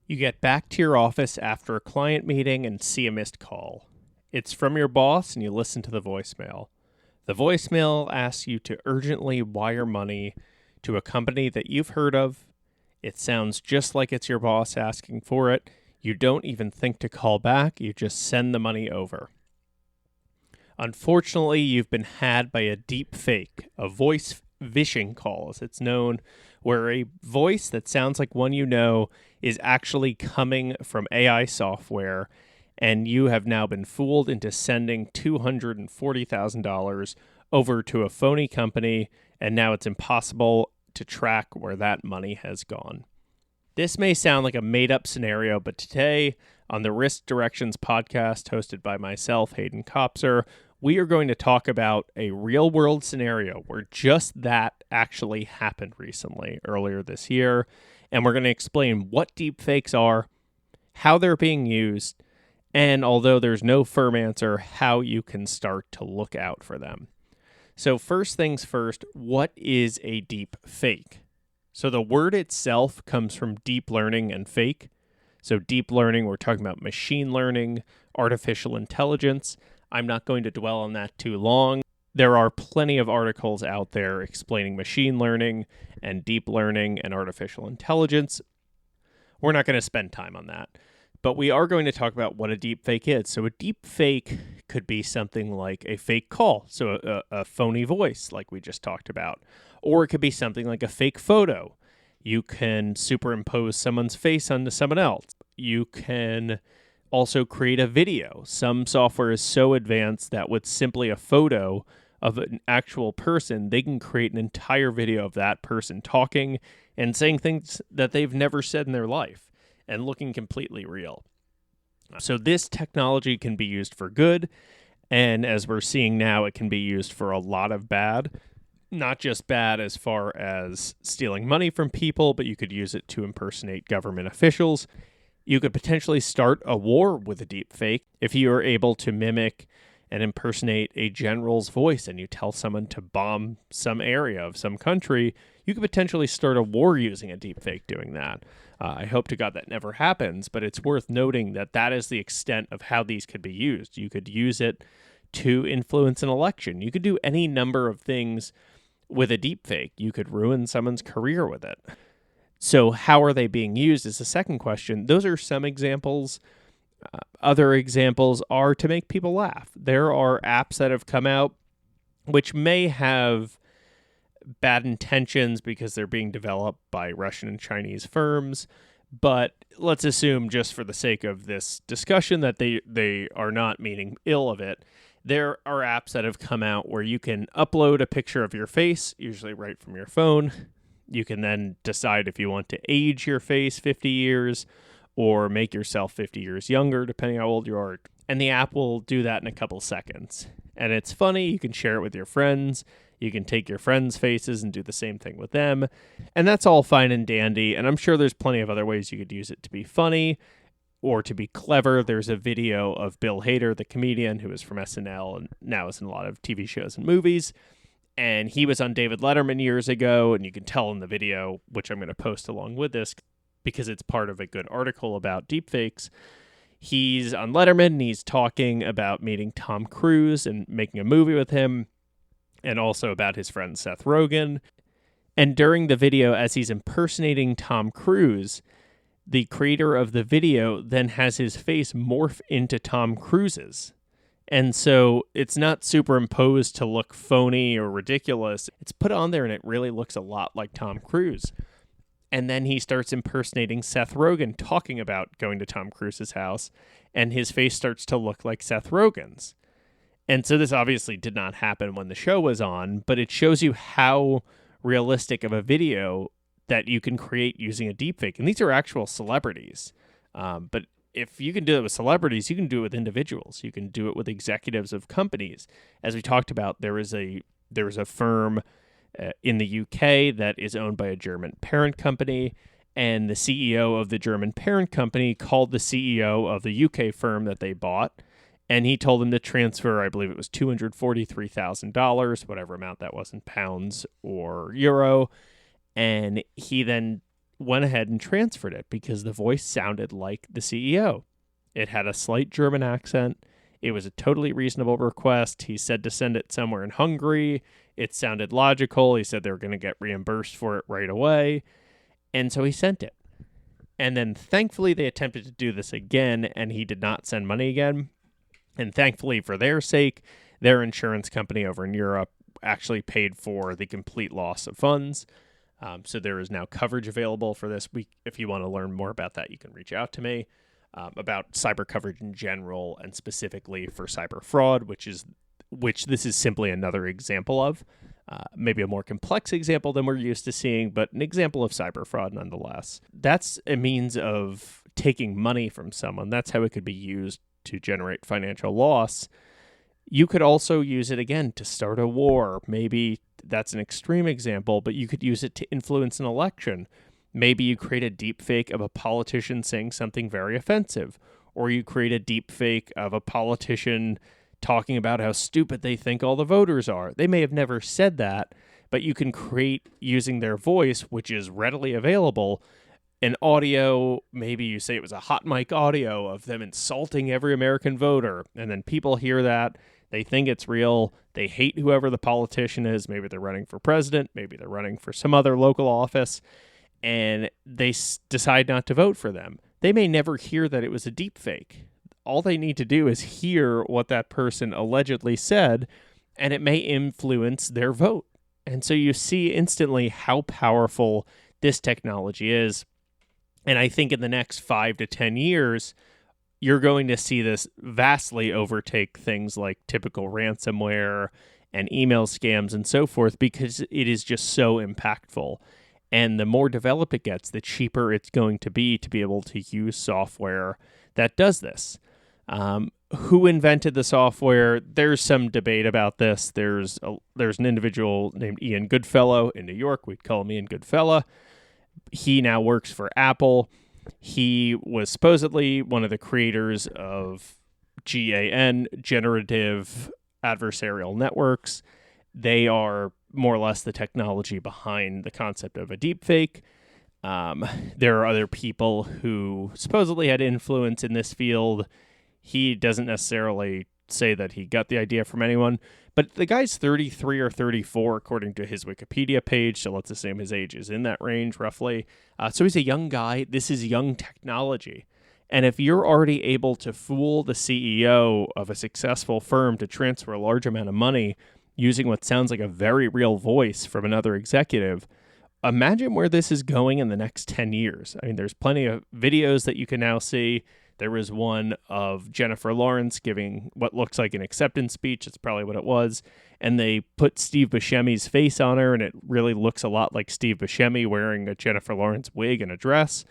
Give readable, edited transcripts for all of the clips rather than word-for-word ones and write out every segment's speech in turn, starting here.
You get back to your office after a client meeting and see a missed call. It's from your boss and you listen to the voicemail. The voicemail asks you to urgently wire money to a company that you've heard of. It sounds just like it's your boss asking for it. You don't even think to call back, you just send the money over. Unfortunately, you've been had by a deepfake, a voice vhishing call, as it's known, where a voice that sounds like one you know is actually coming from AI software, and you have now been fooled into sending $240,000 over to a phony company, and now it's impossible to track where that money has gone. This may sound like a made-up scenario, but today on the Risk Directions podcast hosted by myself, Hayden Kopser, we are going to talk about a real-world scenario where just that actually happened recently, earlier this year, and we're going to explain what deepfakes are, how they're being used, and although there's no firm answer, how you can start to look out for them. So first things first, what is a deepfake? So the word itself comes from deep learning and fake. So deep learning, we're talking about machine learning, artificial intelligence. I'm not going to dwell on that too long. There are plenty of articles out there explaining machine learning and deep learning and artificial intelligence. We're not going to spend time on that. But we are going to talk about what a deepfake is. So a deepfake could be something like a fake call, so a phony voice like we just talked about. Or it could be something like a fake photo. You can superimpose someone's face onto someone else. You can also create a video. Some software is so advanced that with simply a photo of an actual person, they can create an entire video of that person talking and saying things that they've never said in their life and looking completely real. So this technology can be used for good, and as we're seeing now, it can be used for a lot of bad. Not just bad as far as stealing money from people, but you could use it to impersonate government officials. You could potentially start a war with a deepfake if you are able to mimic and impersonate a general's voice and you tell someone to bomb some area of some country. You could potentially start a war using a deepfake doing that. I hope to God that never happens, but it's worth noting that that is the extent of how these could be used. You could use it to influence an election. You could do any number of things with a deepfake. You could ruin someone's career with it. So how are they being used is the second question. Those are some examples. Other examples are to make people laugh. There are apps that have come out which may have bad intentions because they're being developed by Russian and Chinese firms, but let's assume just for the sake of this discussion that they are not meaning ill of it. There are apps that have come out where you can upload a picture of your face, usually right from your phone. You can then decide if you want to age your face 50 years or make yourself 50 years younger, depending how old you are. And the app will do that in a couple seconds. And it's funny. You can share it with your friends. You can take your friends' faces and do the same thing with them. And that's all fine and dandy. And I'm sure there's plenty of other ways you could use it to be funny or to be clever. There's a video of Bill Hader, the comedian who is from SNL and now is in a lot of TV shows and movies. And he was on David Letterman years ago. And you can tell in the video, which I'm going to post along with this because it's part of a good article about deepfakes. He's on Letterman and he's talking about meeting Tom Cruise and making a movie with him, and also about his friend Seth Rogen. And during the video, as he's impersonating Tom Cruise, the creator of the video then has his face morph into Tom Cruise's. And so it's not superimposed to look phony or ridiculous. It's put on there and it really looks a lot like Tom Cruise. And then he starts impersonating Seth Rogen, talking about going to Tom Cruise's house, and his face starts to look like Seth Rogen's. And so this obviously did not happen when the show was on, but it shows you how realistic of a video that you can create using a deepfake. And these are actual celebrities. But if you can do it with celebrities, you can do it with individuals. You can do it with executives of companies. As we talked about, there is a firm in the UK that is owned by a German parent company, and the CEO of the German parent company called the CEO of the UK firm that they bought, and he told them to transfer, I believe it was $243,000, whatever amount that was in pounds or euro, and he then went ahead and transferred it because the voice sounded like the CEO. It had a slight German accent. It was a totally reasonable request. He said to send it somewhere in Hungary. It sounded logical. He said they were going to get reimbursed for it right away. And so he sent it. And then thankfully they attempted to do this again, and he did not send money again. And thankfully for their sake, their insurance company over in Europe actually paid for the complete loss of funds. So there is now coverage available for this. If you want to learn more about that, you can reach out to me about cyber coverage in general and specifically for cyber fraud, which this is simply another example of. Maybe a more complex example than we're used to seeing, but an example of cyber fraud nonetheless. That's a means of taking money from someone. That's how it could be used to generate financial loss. You could also use it again to start a war. Maybe that's an extreme example, but you could use it to influence an election. Maybe you create a deep fake of a politician saying something very offensive, or you create a deep fake of a politician talking about how stupid they think all the voters are. They may have never said that, but you can create, using their voice, which is readily available, an audio. Maybe you say it was a hot mic audio of them insulting every American voter, and then people hear that. They think it's real. They hate whoever the politician is. Maybe they're running for president. Maybe they're running for some other local office, and they decide not to vote for them. They may never hear that it was a deep fake. All they need to do is hear what that person allegedly said, and it may influence their vote. And so you see instantly how powerful this technology is. And I think in the next 5 to 10 years, you're going to see this vastly overtake things like typical ransomware and email scams and so forth, because it is just so impactful. And the more developed it gets, the cheaper it's going to be able to use software that does this. Who invented the software? There's some debate about this. There's an individual named Ian Goodfellow in New York. We'd call him Ian Goodfella. He now works for Apple. He was supposedly one of the creators of GAN, Generative Adversarial Networks. They are more or less the technology behind the concept of a deepfake. There are other people who supposedly had influence in this field. He doesn't necessarily say that he got the idea from anyone, but the guy's 33 or 34, according to his Wikipedia page, so let's assume his age is in that range, roughly. So he's a young guy. This is young technology. And if you're already able to fool the CEO of a successful firm to transfer a large amount of money using what sounds like a very real voice from another executive, imagine where this is going in the next 10 years. I mean, there's plenty of videos that you can now see. There was one of Jennifer Lawrence giving what looks like an acceptance speech. It's probably what it was. And they put Steve Buscemi's face on her, and it really looks a lot like Steve Buscemi wearing a Jennifer Lawrence wig and a dress.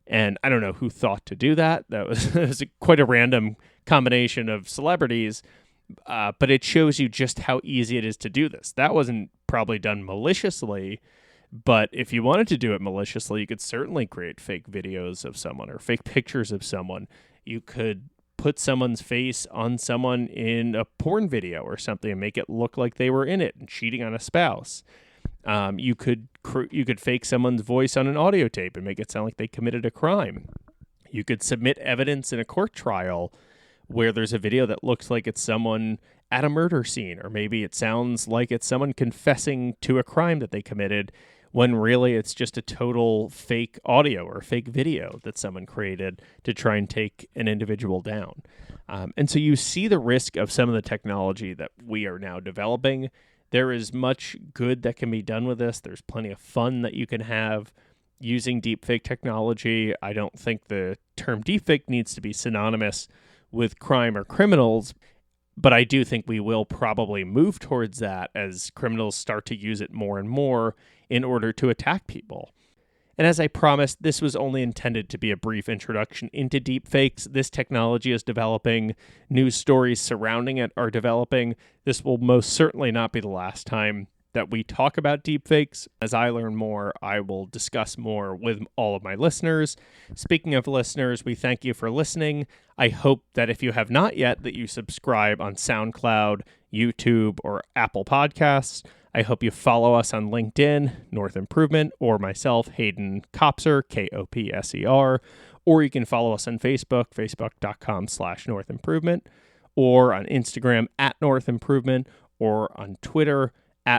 And I don't know who thought to do that. That was quite a random combination of celebrities. But it shows you just how easy it is to do this. That wasn't probably done maliciously, but if you wanted to do it maliciously, you could certainly create fake videos of someone or fake pictures of someone. You could put someone's face on someone in a porn video or something and make it look like they were in it and cheating on a spouse. You could fake someone's voice on an audio tape and make it sound like they committed a crime. You could submit evidence in a court trial where there's a video that looks like it's someone at a murder scene, or maybe it sounds like it's someone confessing to a crime that they committed, when really it's just a total fake audio or fake video that someone created to try and take an individual down. And so you see the risk of some of the technology that we are now developing. There is much good that can be done with this. There's plenty of fun that you can have using deepfake technology. I don't think the term deepfake needs to be synonymous with crime or criminals, but I do think we will probably move towards that as criminals start to use it more and more in order to attack people. And as I promised, this was only intended to be a brief introduction into deepfakes. This technology is developing. News stories surrounding it are developing. This will most certainly not be the last time that we talk about deepfakes. As I learn more, I will discuss more with all of my listeners. Speaking of listeners, we thank you for listening. I hope that if you have not yet, that you subscribe on SoundCloud, YouTube, or Apple Podcasts. I hope you follow us on LinkedIn, North Improvement, or myself, Hayden Kopser, Kopser, or you can follow us on Facebook, facebook.com/North Improvement, or on Instagram @North Improvement, or on Twitter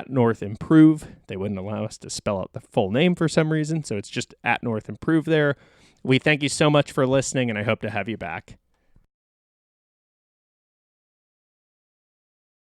@North Improve. They wouldn't allow us to spell out the full name for some reason, so it's just @North Improve there. We thank you so much for listening, and I hope to have you back.